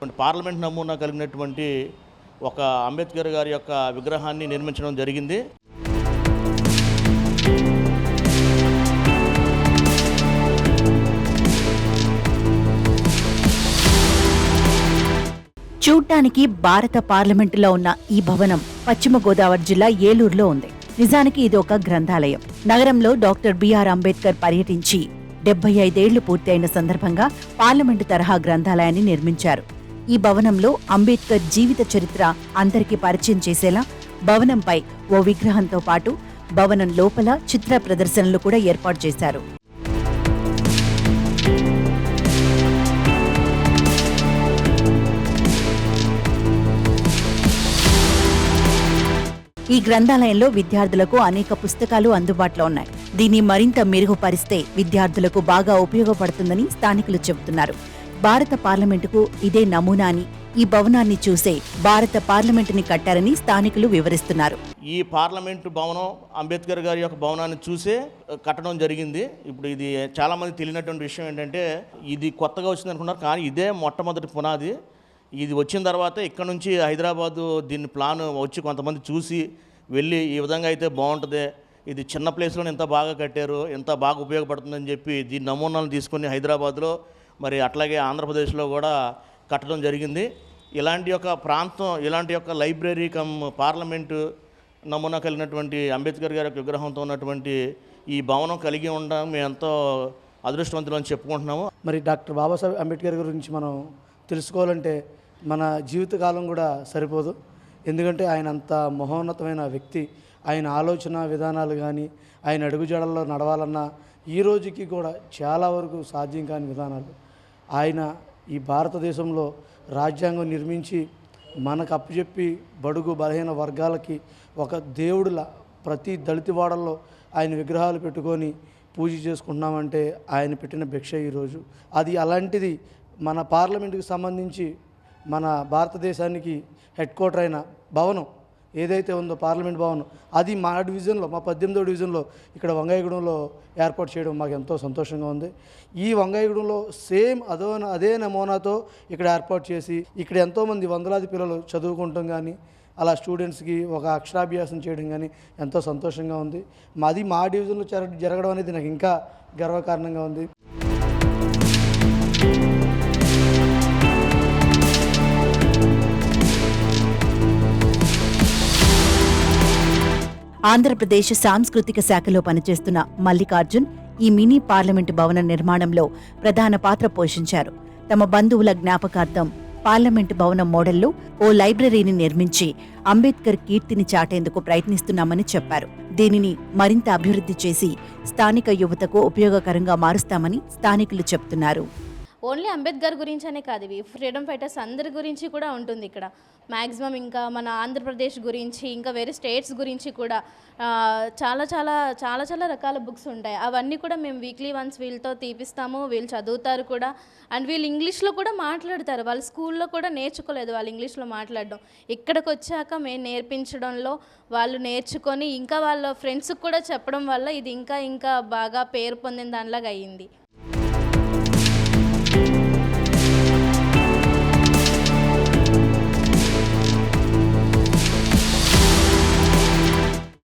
Parliament నమూనా కలిగినటువంటి ఒక అంబేద్కర్ గారి యొక్క విగ్రహాన్ని నిర్మించడం జరిగింది. చూడ్డానికి భారత పార్లమెంటులో ఉన్న ఈ భవనం పశ్చిమ గోదావరి జిల్లా ఏలూరులో ఉంది. నిజానికి ఇది ఒక గ్రంథాలయం. నగరంలో డాక్టర్ బిఆర్ అంబేద్కర్ పర్యటించి 75 ఏళ్లు పూర్తయిన సందర్భంగా పార్లమెంటు తరహా గ్రంథాలయాన్ని నిర్మించారు. ఈ భవనంలో అంబేద్కర్ జీవిత చరిత్ర అందరికీ పరిచయం చేసేలా భవనంపై ఓ విగ్రహంతో పాటు భవనం లోపల చిత్ర ప్రదర్శనలు కూడా ఏర్పాటు చేశారు. ఈ గ్రంథాలయంలో విద్యార్థులకు అనేక పుస్తకాలు అందుబాటులో ఉన్నాయి. దీన్ని మరింత మెరుగుపరిస్తే విద్యార్థులకు బాగా ఉపయోగపడుతుందని స్థానికులు చెబుతున్నారు. భారత పార్లమెంటుకు ఇదే నమూనా అని, ఈ భవనాన్ని చూసే భారత పార్లమెంటుని కట్టారని స్థానికులు వివరిస్తున్నారు. ఈ పార్లమెంటు భవనం అంబేద్కర్ గారి యొక్క భవనాన్ని చూసే కట్టడం జరిగింది. ఇప్పుడు ఇది చాలా మంది తెలియనటువంటి విషయం ఏంటంటే, ఇది కొత్తగా వచ్చింది అనుకున్నారు, కానీ ఇదే మొట్టమొదటి పునాది. ఇది వచ్చిన తర్వాత ఇక్కడ నుంచి హైదరాబాదు దీన్ని ప్లాన్ వచ్చి కొంతమంది చూసి వెళ్ళి ఈ విధంగా అయితే బాగుంటుంది, ఇది చిన్న ప్లేస్లో ఎంత బాగా కట్టారు, ఎంత బాగా ఉపయోగపడుతుందని చెప్పి దీని నమూనాలను తీసుకొని హైదరాబాద్లో మరి అట్లాగే ఆంధ్రప్రదేశ్లో కూడా కట్టడం జరిగింది. ఇలాంటి యొక్క ప్రాంతం, ఇలాంటి యొక్క లైబ్రరీ కమ్ పార్లమెంటు నమూనా కలిగినటువంటి అంబేద్కర్ గారి యొక్క విగ్రహంతో ఉన్నటువంటి ఈ భవనం కలిగి ఉండడం మేము ఎంతో అదృష్టవంతులు అని చెప్పుకుంటున్నాము. మరి డాక్టర్ బాబాసాహెబ్ అంబేద్కర్ గురించి మనం తెలుసుకోవాలంటే మన జీవితకాలం కూడా సరిపోదు. ఎందుకంటే ఆయన అంత మహోన్నతమైన వ్యక్తి. ఆయన ఆలోచన విధానాలు కానీ, ఆయన అడుగుజాడల్లో నడవాలన్నా ఈ రోజుకి కూడా చాలా వరకు సాధ్యం కాని విధానాలు. ఆయన ఈ భారతదేశంలో రాజ్యాంగం నిర్మించి మనకు అప్పచెప్పి బడుగు బలహీన వర్గాలకి ఒక దేవుడులా ప్రతి దళితవాడల్లో ఆయన విగ్రహాలు పెట్టుకొని పూజ చేసుకుంటున్నామంటే ఆయన పెట్టిన భిక్ష ఈరోజు. అది అలాంటిది మన పార్లమెంటుకి సంబంధించి మన భారతదేశానికి హెడ్ క్వార్టర్ అయిన భవనం ఏదైతే ఉందో పార్లమెంట్ భవనం, అది మా డివిజన్లో, మా 18వ డివిజన్లో ఇక్కడ వంగాయగూడెంలో ఏర్పాటు చేయడం మాకు ఎంతో సంతోషంగా ఉంది. ఈ వంగాయగూడెంలో సేమ్ అదే నమూనాతో ఇక్కడ ఏర్పాటు చేసి ఇక్కడ ఎంతోమంది వందలాది పిల్లలు చదువుకుంటాం కానీ, అలా స్టూడెంట్స్కి ఒక అక్షరాభ్యాసం చేయడం కానీ ఎంతో సంతోషంగా ఉంది. మాది మా డివిజన్లో జరగడం అనేది నాకు ఇంకా గర్వకారణంగా ఉంది. ఆంధ్రప్రదేశ్ సాంస్కృతిక శాఖలో పనిచేస్తున్న మల్లికార్జున్ ఈ మినీ పార్లమెంటు భవన నిర్మాణంలో ప్రధాన పాత్ర పోషించారు. తమ బంధువుల జ్ఞాపకార్థం పార్లమెంటు భవనం మోడల్లో ఓ లైబ్రరీని నిర్మించి అంబేద్కర్ కీర్తిని చాటేందుకు ప్రయత్నిస్తున్నామని చెప్పారు. దీనిని మరింత అభివృద్ధి చేసి స్థానిక యువతకు ఉపయోగకరంగా మారుస్తామని స్థానికులు చెప్తున్నారు. ఓన్లీ అంబేద్కర్ గురించి అనే కాదు, ఇవి ఫ్రీడమ్ ఫైటర్స్ అందరి గురించి కూడా ఉంటుంది ఇక్కడ. మ్యాక్సిమం ఇంకా మన ఆంధ్రప్రదేశ్ గురించి, ఇంకా వేరే స్టేట్స్ గురించి కూడా చాలా చాలా చాలా చాలా రకాల బుక్స్ ఉంటాయి. అవన్నీ కూడా మేము వీక్లీ వన్స్ వీళ్ళతో తీపిస్తాము. వీళ్ళు చదువుతారు కూడా, అండ్ వీళ్ళు ఇంగ్లీష్లో కూడా మాట్లాడతారు. వాళ్ళు స్కూల్లో కూడా నేర్చుకోలేదు వాళ్ళు ఇంగ్లీష్లో మాట్లాడడం. ఇక్కడికి వచ్చాక మేము నేర్పించడంలో వాళ్ళు నేర్చుకొని ఇంకా వాళ్ళ ఫ్రెండ్స్కి కూడా చెప్పడం వల్ల ఇది ఇంకా ఇంకా బాగా పేరు పొందిన దానిలాగా అయ్యింది.